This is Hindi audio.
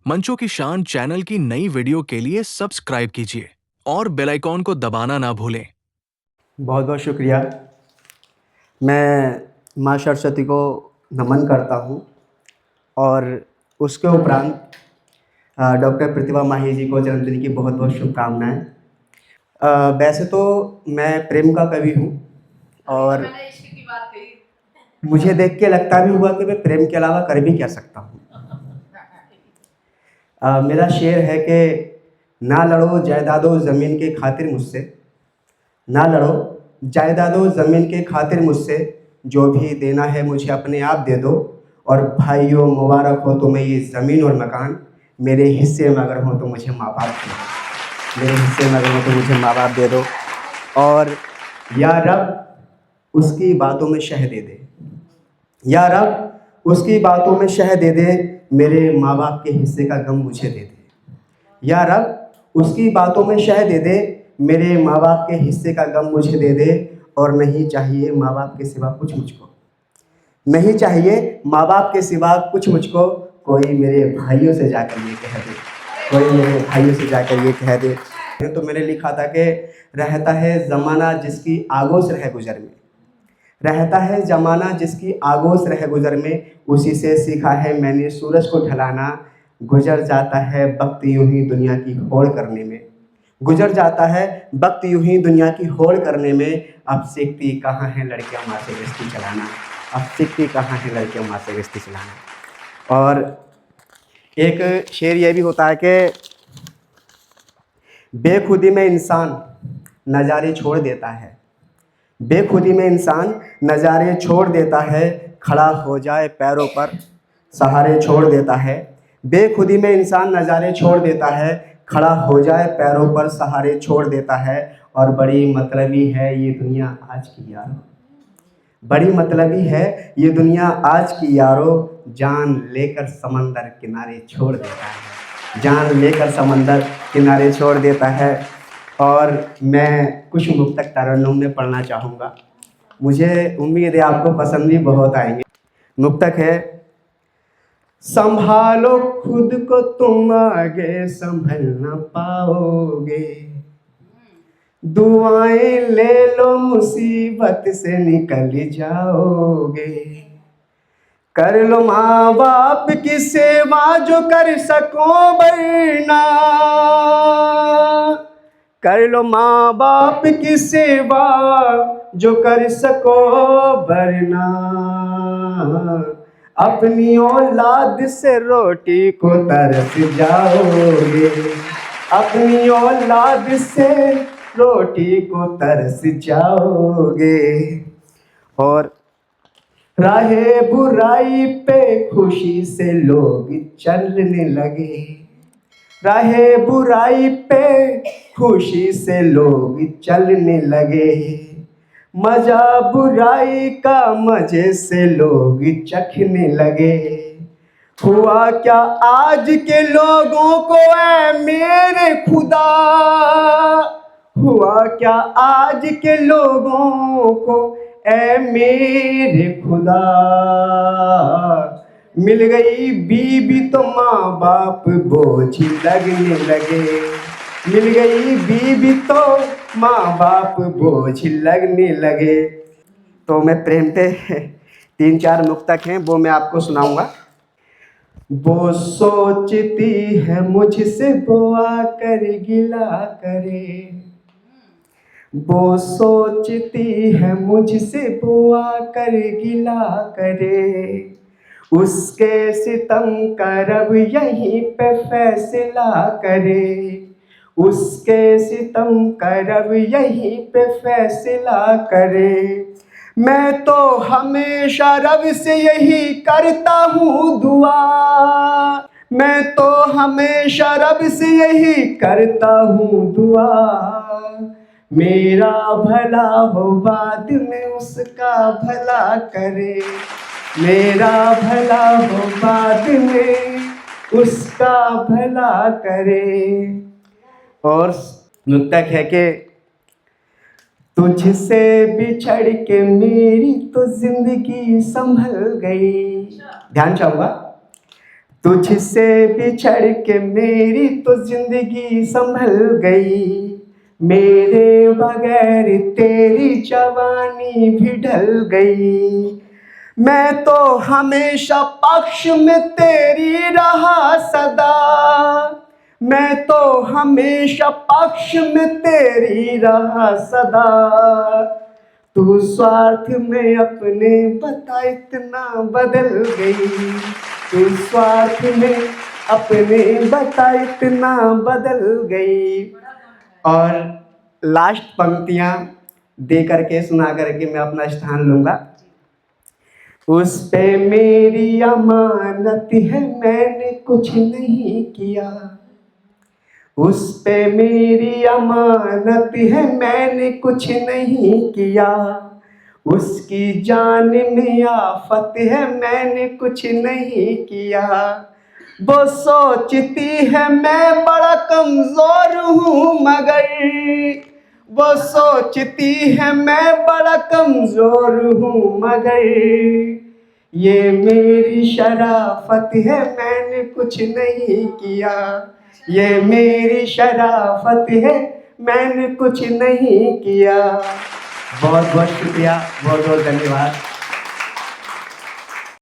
मंचो की शान चैनल की नई वीडियो के लिए सब्सक्राइब कीजिए और बेल आइकॉन को दबाना ना भूलें। बहुत बहुत शुक्रिया। मैं माँ सरस्वती को नमन करता हूँ और उसके उपरांत डॉक्टर प्रतिभा माही जी को जन्मदिन की बहुत बहुत शुभकामनाएं। वैसे तो मैं प्रेम का कवि हूँ और मुझे देख के लगता भी हुआ कि मैं प्रेम के अलावा कर भी क्या सकता हूँ। मेरा शेर है कि ना लड़ो जायदादो ज़मीन के खातिर मुझसे, ना लड़ो जायदादो ज़मीन के खातिर मुझसे, जो भी देना है मुझे अपने आप दे दो। और भाइयों मुबारक हो तुम्हें ये ज़मीन और मकान, मेरे हिस्से में अगर हो तो मुझे माँ बाप दे दो, मेरे हिस्से में अगर हो तो मुझे माँ बाप दे दो। और या रब उसकी बातों में शह दे दे, या रब उसकी बातों में शह दे दे, मेरे माँ बाप के हिस्से का गम मुझे दे दे। या रब उसकी बातों में शह दे दे, मेरे माँ बाप के हिस्से का गम मुझे दे दे। और नहीं चाहिए माँ बाप के सिवा कुछ मुझको, नहीं चाहिए माँ बाप के सिवा कुछ मुझको। कोई मेरे भाइयों से जाकर ये कह दे, कोई मेरे भाइयों से जाकर ये कह दे। तो मैंने लिखा था कि रहता है ज़माना जिसकी आगोश रह गुजर में, रहता है ज़माना जिसकी आगोश रह गुजर में, उसी से सीखा है मैंने सूरज को ढलाना। गुजर जाता है वक्त यूं ही दुनिया की होड़ करने में, गुजर जाता है वक्त यूं ही दुनिया की होड़ करने में। अब सीखती कहाँ है लड़कियां माँ से गश्ती चलाना, अब सीखती कहाँ है लड़कियां माँ से गश्ती चलाना। और एक शेर ये भी होता है कि बेखुदी में इंसान नज़ारे छोड़ देता है, बेखुदी में इंसान नज़ारे छोड़ देता है, खड़ा हो जाए पैरों पर सहारे छोड़ देता है। बेखुदी में इंसान नज़ारे छोड़ देता है, खड़ा हो जाए पैरों पर सहारे छोड़ देता है। और बड़ी मतलबी है ये दुनिया आज की यारो, बड़ी मतलबी है ये दुनिया आज की यारो, जान लेकर समंदर किनारे छोड़ देता है, जान लेकर समंदर किनारे छोड़ देता है। और मैं कुछ मुक्तक तरन्नुम में पढ़ना चाहूँगा, मुझे उम्मीद है आपको पसंद भी बहुत आएंगे। मुक्तक है, संभालो खुद को तुम आगे संभल न पाओगे, दुआएं ले लो मुसीबत से निकल जाओगे। कर लो माँ बाप की सेवा जो कर सको वरना, कर लो माँ बाप की सेवा जो कर सको वरना, अपनी औलाद से रोटी को तरस जाओगे, अपनी औलाद से रोटी को तरस जाओगे। और राहे बुराई पे खुशी से लोग चलने लगे, राहे बुराई पे खुशी से लोग चलने लगे, मजा बुराई का मजे से लोग चखने लगे। हुआ क्या आज के लोगों को ऐ मेरे खुदा, हुआ क्या आज के लोगों को ऐ मेरे खुदा। मिल गई बीबी तो माँ बाप बोझ लगने लगे, मिल गई बीबी तो माँ बाप बोझ लगने लगे। तो मैं प्रेम पे 3-4 मुक्तक हैं वो मैं आपको सुनाऊंगा। वो सोचती है मुझसे वो आकर गिला करे, वो सोचती है मुझसे वो आकर गिला करे, उसके सितम का रब यहीं पे फैसला करे, उसके सितम का रब यहीं पे फैसला करे। मैं तो हमेशा रब से यही करता हूँ दुआ, मैं तो हमेशा रब से यही करता हूँ दुआ, मेरा भला हो बाद में उसका भला करे, मेरा भला हो बाद में उसका भला करे। और मुक्तक है कि तुझसे बिछड़ के मेरी तो जिंदगी संभल गई, ध्यान चाहूंगा, तुझसे बिछड़ के मेरी तो जिंदगी संभल गई, मेरे बगैर तेरी जवानी भी ढल गई। मैं तो हमेशा पक्ष में तेरी रहा सदा, मैं तो हमेशा पक्ष में तेरी रहा सदा। तू स्वार्थ में अपने बता इतना बदल गई, तू स्वार्थ में अपने बता इतना बदल गई। और लास्ट पंक्तियां दे करके सुना करके मैं अपना स्थान लूंगा। उस पे मेरी अमानत है, मैंने कुछ नहीं किया, उस पे मेरी अमानत है, मैंने कुछ नहीं किया। उसकी जान में आफत है, मैंने कुछ नहीं किया। वो सोचती है मैं बड़ा कमजोर हूँ मगर, वो सोचती है मैं बड़ा कमजोर हूँ मगर, ये मेरी शराफत है, मैंने कुछ नहीं किया। ये मेरी शराफत है, मैंने कुछ नहीं किया। बहुत बहुत शुक्रिया, बहुत बहुत धन्यवाद।